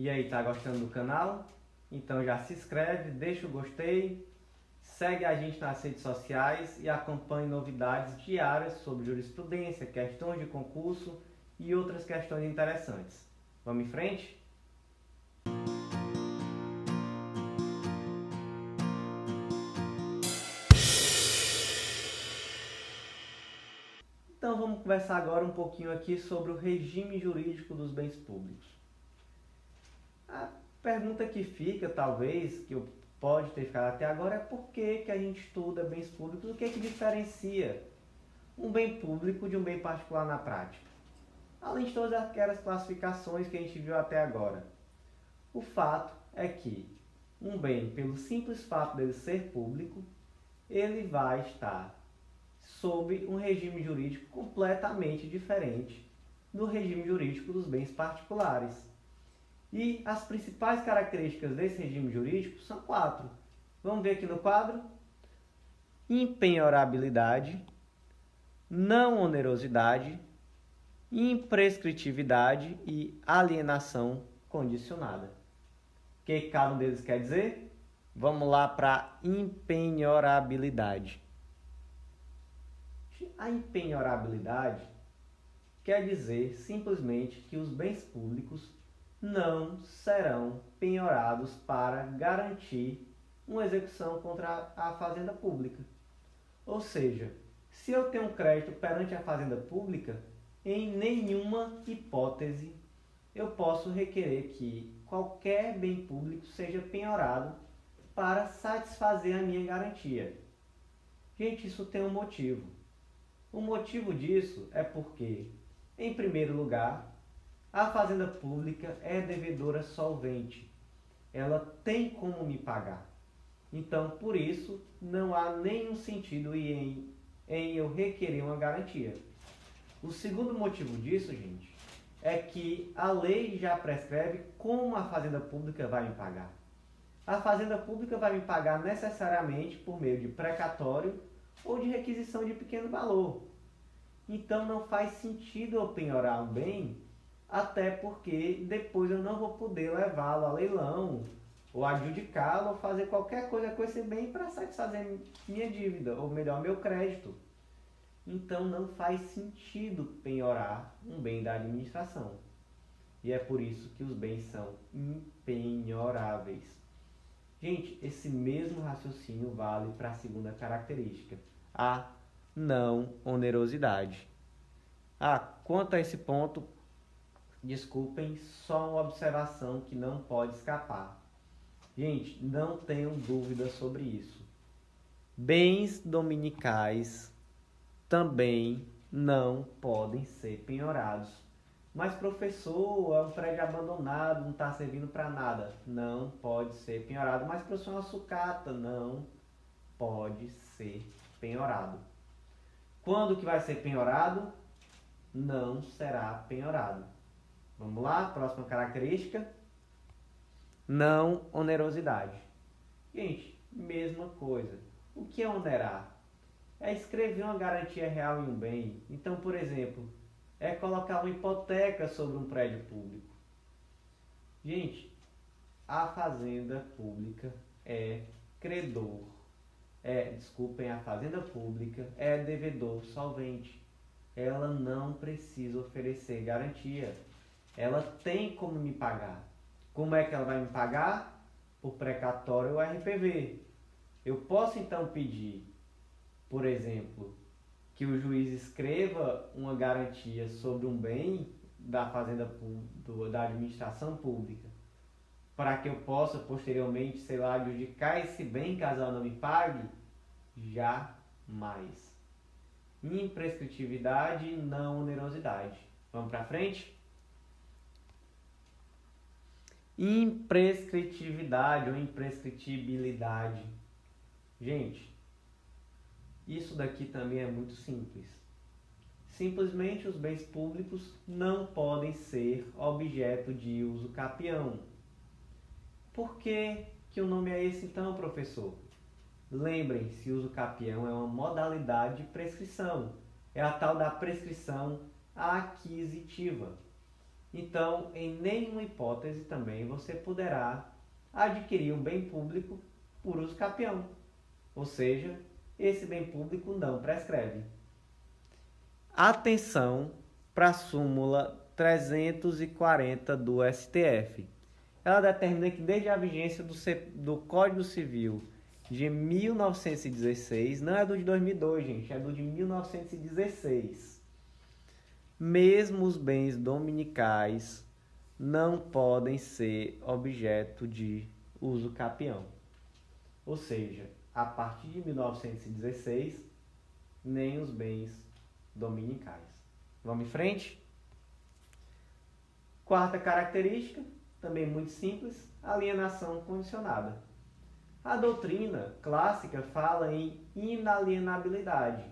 E aí, tá gostando do canal? Então já se inscreve, deixa o gostei, segue a gente nas redes sociais e acompanhe novidades diárias sobre jurisprudência, questões de concurso e outras questões interessantes. Vamos em frente? Então vamos conversar agora um pouquinho aqui sobre o regime jurídico dos bens públicos. A pergunta que fica, talvez, que eu pode ter ficado até agora, é por que a gente estuda bens públicos, o que diferencia um bem público de um bem particular na prática? Além de todas aquelas classificações que a gente viu até agora. O fato é que um bem, pelo simples fato dele ser público, ele vai estar sob um regime jurídico completamente diferente do regime jurídico dos bens particulares. E as principais características desse regime jurídico são 4. Vamos ver aqui no quadro: impenhorabilidade, não onerosidade, imprescritividade e alienação condicionada. O que cada um deles quer dizer? Vamos lá para a impenhorabilidade. A impenhorabilidade quer dizer simplesmente que os bens públicos não serão penhorados para garantir uma execução contra a fazenda pública. Ou seja, se eu tenho um crédito perante a fazenda pública, em nenhuma hipótese eu posso requerer que qualquer bem público seja penhorado para satisfazer a minha garantia. Gente, isso tem um motivo. O motivo disso é porque, em primeiro lugar, a fazenda pública é devedora solvente. Ela tem como me pagar. Então, por isso, não há nenhum sentido em eu requerer uma garantia. O segundo motivo disso, gente, é que a lei já prescreve como a fazenda pública vai me pagar. A fazenda pública vai me pagar necessariamente por meio de precatório ou de requisição de pequeno valor. Então não faz sentido eu penhorar um bem, até porque depois eu não vou poder levá-lo a leilão, ou adjudicá-lo, ou fazer qualquer coisa com esse bem para satisfazer minha dívida, ou melhor, meu crédito. Então não faz sentido penhorar um bem da administração. E é por isso que os bens são impenhoráveis. Gente, esse mesmo raciocínio vale para a segunda característica, a não onerosidade. Quanto a esse ponto, desculpem, só uma observação que não pode escapar. Gente, não tenham dúvida sobre isso. Bens dominicais também não podem ser penhorados. Mas, professor, é um prédio abandonado, não está servindo para nada. Não pode ser penhorado. Mas, professor, é uma sucata. Não pode ser penhorado. Quando que vai ser penhorado? Não será penhorado. Vamos lá, próxima característica. Não onerosidade. Gente, mesma coisa. O que é onerar? É escrever uma garantia real em um bem. Então, por exemplo, é colocar uma hipoteca sobre um prédio público. Gente, a fazenda pública é credor. A fazenda pública é devedor solvente. Ela não precisa oferecer garantia. Ela tem como me pagar. Como é que ela vai me pagar? Por precatório ou RPV. Eu posso então pedir, por exemplo, que o juiz escreva uma garantia sobre um bem da fazenda da administração pública, para que eu possa posteriormente, adjudicar esse bem caso ela não me pague? Jamais. Imprescritividade e não onerosidade. Vamos para frente? Imprescritividade ou imprescritibilidade. Gente, isso daqui também é muito simples. Simplesmente os bens públicos não podem ser objeto de uso capião. Por que o nome é esse então, professor? Lembrem-se, uso capião é uma modalidade de prescrição. É a tal da prescrição aquisitiva. Então, em nenhuma hipótese também você poderá adquirir um bem público por uso capião. Ou seja, esse bem público não prescreve. Atenção para a súmula 340 do STF. Ela determina que desde a vigência do Código Civil de 1916, não é do de 2002, gente, é do de 1916. Mesmo os bens dominicais não podem ser objeto de uso capião. Ou seja, a partir de 1916, nem os bens dominicais. Vamos em frente? Quarta característica, também muito simples, alienação condicionada. A doutrina clássica fala em inalienabilidade.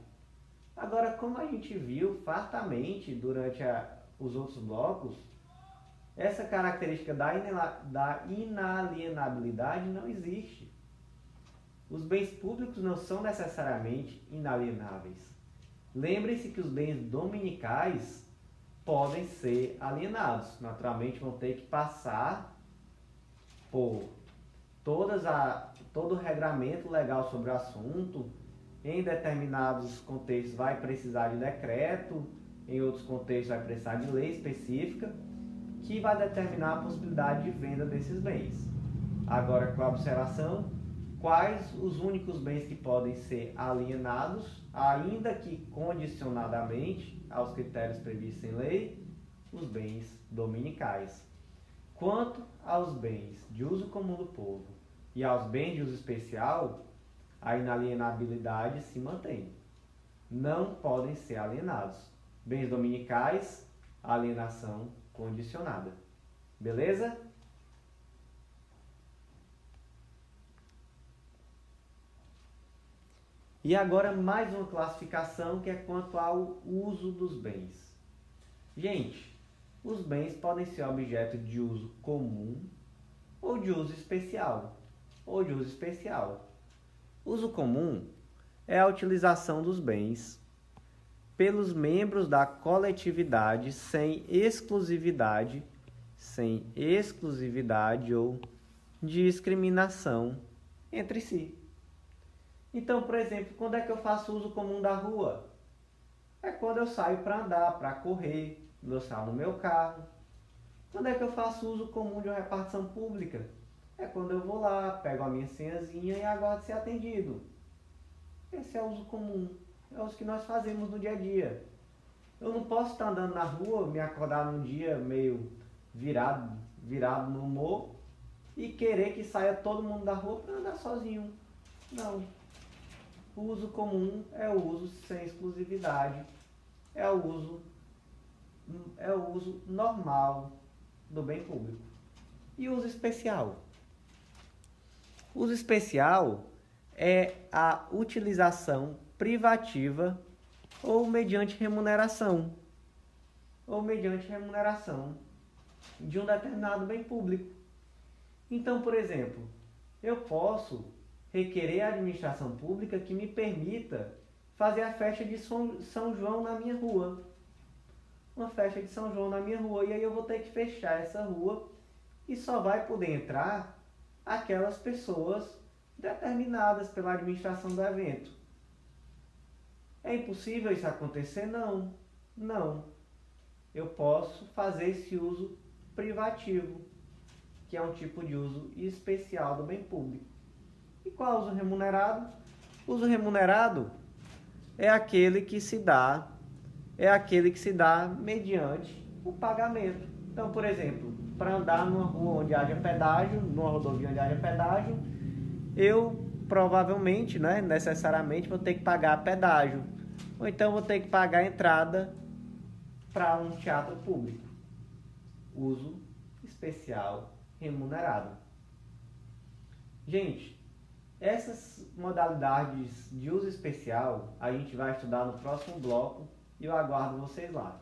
Agora, como a gente viu fartamente durante os outros blocos, essa característica da inalienabilidade não existe. Os bens públicos não são necessariamente inalienáveis. Lembre-se que os bens dominicais podem ser alienados. Naturalmente, vão ter que passar por todo o regramento legal sobre o assunto. Em determinados contextos vai precisar de decreto, em outros contextos vai precisar de lei específica, que vai determinar a possibilidade de venda desses bens. Agora, com a observação, quais os únicos bens que podem ser alienados, ainda que condicionadamente aos critérios previstos em lei? Os bens dominicais. Quanto aos bens de uso comum do povo e aos bens de uso especial, a inalienabilidade se mantém. Não podem ser alienados. Bens dominicais, alienação condicionada. Beleza? E agora mais uma classificação que é quanto ao uso dos bens. Gente, os bens podem ser objeto de uso comum ou de uso especial. Uso comum é a utilização dos bens pelos membros da coletividade sem exclusividade ou discriminação entre si. Então, por exemplo, quando é que eu faço uso comum da rua? É quando eu saio para andar, para correr, quando eu saio no meu carro. Quando é que eu faço uso comum de uma repartição pública? É quando eu vou lá, pego a minha senhazinha e aguardo ser atendido. Esse é o uso comum. É o que nós fazemos no dia a dia. Eu não posso estar andando na rua, me acordar num dia meio virado no humor e querer que saia todo mundo da rua para andar sozinho. Não. O uso comum é o uso sem exclusividade. É o uso normal do bem público. E uso especial? Uso especial é a utilização privativa ou mediante remuneração de um determinado bem público. Então, por exemplo, eu posso requerer à administração pública que me permita fazer a festa de São João na minha rua. Uma festa de São João na minha rua, e aí eu vou ter que fechar essa rua e só vai poder entrar aquelas pessoas determinadas pela administração do evento. É impossível isso acontecer? Não. Eu posso fazer esse uso privativo, que é um tipo de uso especial do bem público. E qual é o uso remunerado? O uso remunerado é aquele que se dá mediante o pagamento. Então, por exemplo, para andar numa rua onde haja pedágio, numa rodovia onde haja pedágio, eu provavelmente, necessariamente vou ter que pagar pedágio. Ou então vou ter que pagar a entrada para um teatro público. Uso especial remunerado. Gente, essas modalidades de uso especial a gente vai estudar no próximo bloco e eu aguardo vocês lá.